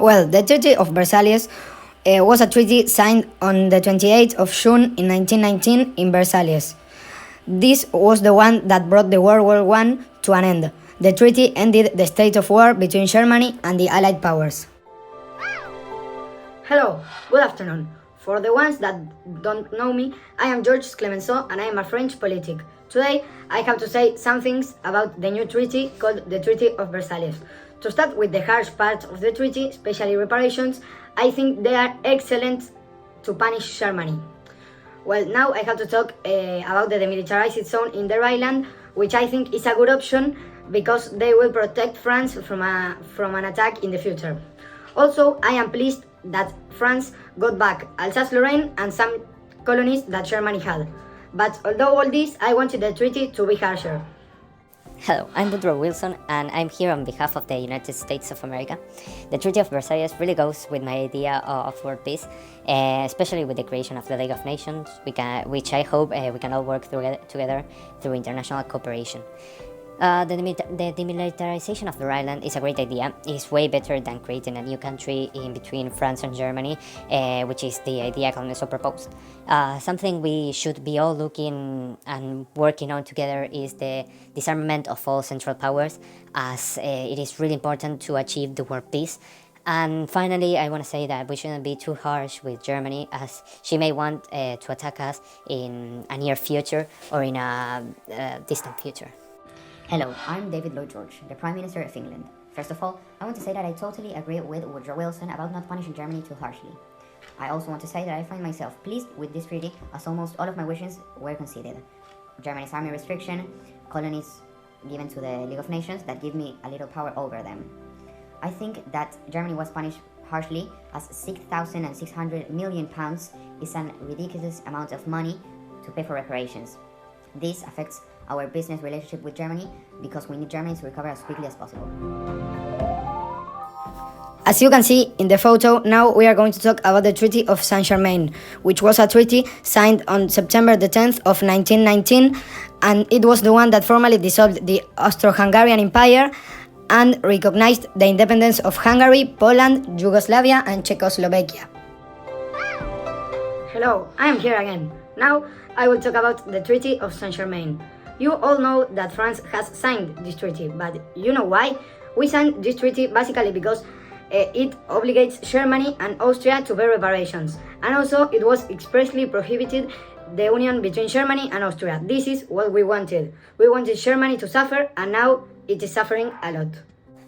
Well, the Treaty of Versailles was a treaty signed on the 28th of June in 1919 in Versailles. This was the one that brought the World War I to an end. The treaty ended the state of war between Germany and the Allied powers. Hello, good afternoon. For the ones that don't know me, I am Georges Clemenceau and I am a French politic. Today, I have to say some things about the new treaty called the Treaty of Versailles. To start with the harsh part of the treaty, especially reparations, I think they are excellent to punish Germany. Well, now I have to talk about the demilitarized zone in their island, which I think is a good option because they will protect France from an attack in the future. Also, I am pleased that France got back Alsace-Lorraine and some colonies that Germany had. But although all this, I wanted the treaty to be harsher. Hello, I'm Woodrow Wilson, and I'm here on behalf of the United States of America. The Treaty of Versailles really goes with my idea of world peace, especially with the creation of the League of Nations, which I hope we can all work together through international cooperation. The demilitarization of the island is a great idea. It's way better than creating a new country in between France and Germany, which is the idea Clemenceau proposed. Something we should be all looking and working on together is the disarmament of all Central Powers, as it is really important to achieve the world peace. And finally, I want to say that we shouldn't be too harsh with Germany, as she may want to attack us in a near future or in a distant future. Hello, I'm David Lloyd George, the Prime Minister of England. First of all, I want to say that I totally agree with Woodrow Wilson about not punishing Germany too harshly. I also want to say that I find myself pleased with this treaty, as almost all of my wishes were conceded. Germany's army restriction, colonies given to the League of Nations that give me a little power over them. I think that Germany was punished harshly, as £6,600 million is a ridiculous amount of money to pay for reparations. This affects our business relationship with Germany because we need Germany to recover as quickly as possible. As you can see in the photo, now we are going to talk about the Treaty of Saint-Germain, which was a treaty signed on September the 10th of 1919, and it was the one that formally dissolved the Austro-Hungarian Empire and recognized the independence of Hungary, Poland, Yugoslavia, and Czechoslovakia. Hello, I am here again. Now I will talk about the Treaty of Saint-Germain. You all know that France has signed this treaty, but you know why? We signed this treaty basically because it obligates Germany and Austria to pay reparations, and also it was expressly prohibited the union between Germany and Austria. This is what we wanted. We wanted Germany to suffer, and now it is suffering a lot.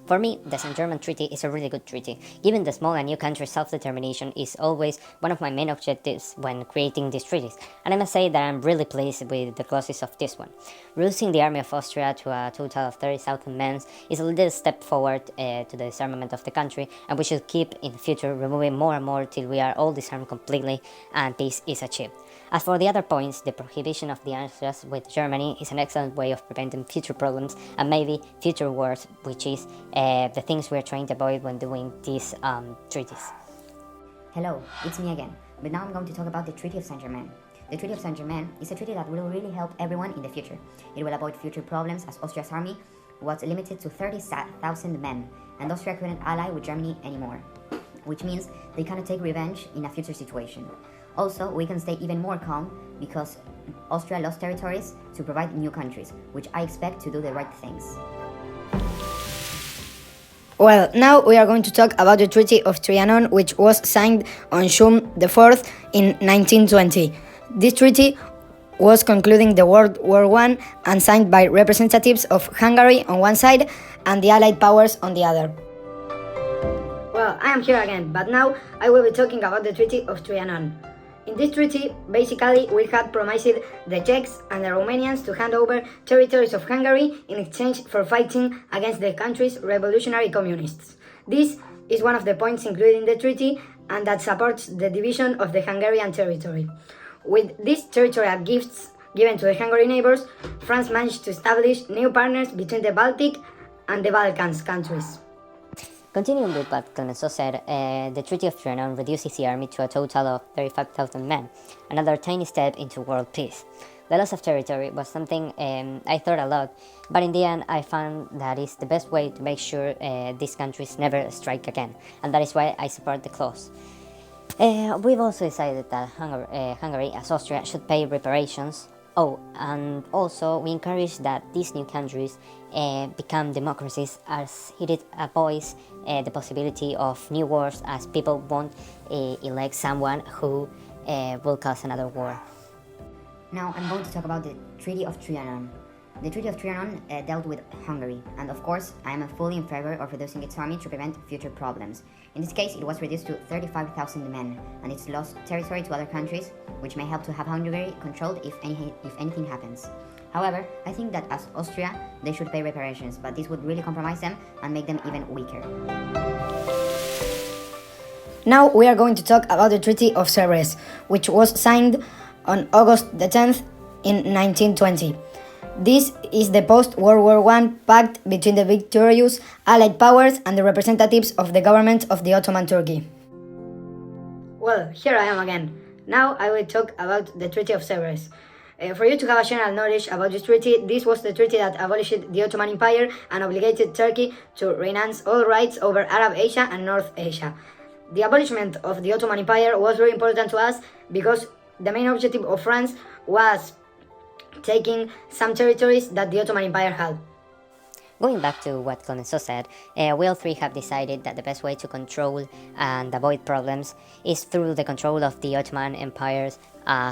For me, the Saint-Germain Treaty is a really good treaty. Given the small and new country's self-determination is always one of my main objectives when creating these treaties, and I must say that I'm really pleased with the clauses of this one. Reducing the army of Austria to a total of 30,000 men is a little step forward to the disarmament of the country, and we should keep in the future removing more and more till we are all disarmed completely and peace is achieved. As for the other points, the prohibition of the alliances with Germany is an excellent way of preventing future problems and maybe future wars, which is the things we are trying to avoid when doing these treaties. Hello, it's me again, but now I'm going to talk about the Treaty of Saint-Germain. The Treaty of Saint-Germain is a treaty that will really help everyone in the future. It will avoid future problems as Austria's army was limited to 30,000 men, and Austria couldn't ally with Germany anymore, which means they cannot take revenge in a future situation. Also, we can stay even more calm because Austria lost territories to provide new countries, which I expect to do the right things. Well, now we are going to talk about the Treaty of Trianon, which was signed on June the 4th in 1920. This treaty was concluding the World War I and signed by representatives of Hungary on one side and the Allied powers on the other. Well, I am here again, but now I will be talking about the Treaty of Trianon. In this treaty, basically, we had promised the Czechs and the Romanians to hand over territories of Hungary in exchange for fighting against the country's revolutionary communists. This is one of the points included in the treaty and that supports the division of the Hungarian territory. With these territorial gifts given to the Hungary neighbors, France managed to establish new partners between the Baltic and the Balkans countries. Continuing with what Clemenceau said, the Treaty of Trianon reduces the army to a total of 35,000 men, another tiny step into world peace. The loss of territory was something I thought a lot, but in the end I found that is the best way to make sure these countries never strike again, and that is why I support the clause. We've also decided that Hungary, as Austria, should pay reparations. Oh, and also we encourage that these new countries become democracies, as it avoids the possibility of new wars, as people won't elect someone who will cause another war. Now I'm going to talk about the Treaty of Trianon. The Treaty of Trianon dealt with Hungary, and of course I am fully in favor of reducing its army to prevent future problems. In this case, it was reduced to 35,000 men, and it's lost territory to other countries, which may help to have Hungary controlled if anything happens. However, I think that as Austria, they should pay reparations, but this would really compromise them and make them even weaker. Now we are going to talk about the Treaty of Sevres, which was signed on August the 10th in 1920. This is the post-World War I pact between the victorious Allied powers and the representatives of the government of the Ottoman Turkey. Well, here I am again. Now I will talk about the Treaty of Sevres. For you to have a general knowledge about this treaty, this was the treaty that abolished the Ottoman Empire and obligated Turkey to renounce all rights over Arab Asia and North Asia. The abolishment of the Ottoman Empire was very important to us because the main objective of France was taking some territories that the Ottoman Empire had. Going back to what Clemenceau said, we all three have decided that the best way to control and avoid problems is through the control of the Ottoman Empire's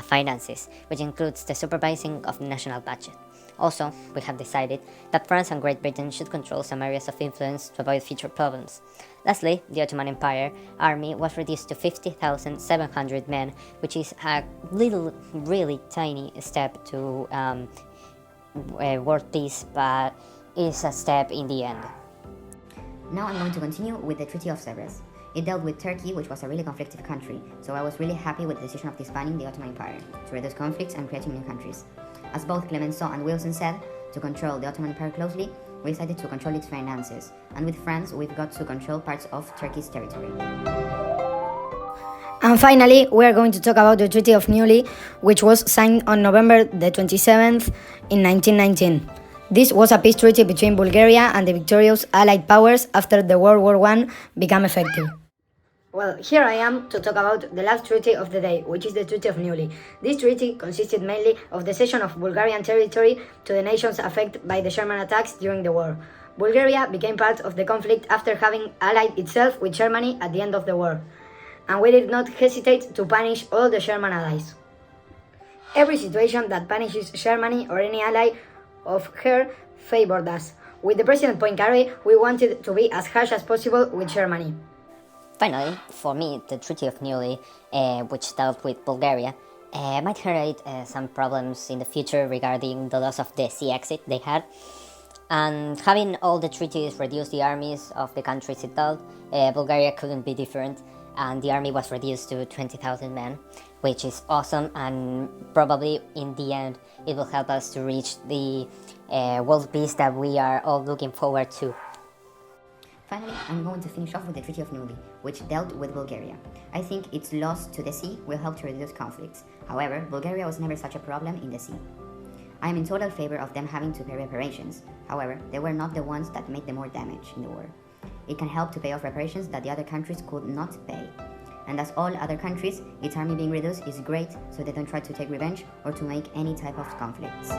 finances, which includes the supervising of the national budget. Also, we have decided that France and Great Britain should control some areas of influence to avoid future problems. Lastly, the Ottoman Empire army was reduced to 50,700 men, which is a really tiny step to world peace, but is a step in the end. Now I'm going to continue with the Treaty of Sevres. It dealt with Turkey, which was a really conflicted country, so I was really happy with the decision of disbanding the Ottoman Empire to reduce conflicts and creating new countries. As both Clemenceau and Wilson said, to control the Ottoman Empire closely, we decided to control its finances, and with France we've got to control parts of Turkey's territory. And finally, we are going to talk about the Treaty of Neuilly, which was signed on November the 27th in 1919. This was a peace treaty between Bulgaria and the victorious Allied powers after the World War I became effective. Well, here I am to talk about the last treaty of the day, which is the Treaty of Neuilly. This treaty consisted mainly of the cession of Bulgarian territory to the nations affected by the German attacks during the war. Bulgaria became part of the conflict after having allied itself with Germany at the end of the war, and we did not hesitate to punish all the German allies. Every situation that punishes Germany or any ally of her favored us. With the President Poincaré, we wanted to be as harsh as possible with Germany. Finally, for me, the Treaty of Neuilly, which dealt with Bulgaria, might create some problems in the future regarding the loss of the sea exit they had. And having all the treaties reduce the armies of the countries it dealt, Bulgaria couldn't be different, and the army was reduced to 20,000 men, which is awesome, and probably in the end it will help us to reach the world peace that we are all looking forward to. Finally, I'm going to finish off with the Treaty of Neuilly, which dealt with Bulgaria. I think its loss to the sea will help to reduce conflicts. However, Bulgaria was never such a problem in the sea. I am in total favor of them having to pay reparations. However, they were not the ones that made the more damage in the war. It can help to pay off reparations that the other countries could not pay. And as all other countries, its army being reduced is great, so they don't try to take revenge or to make any type of conflicts.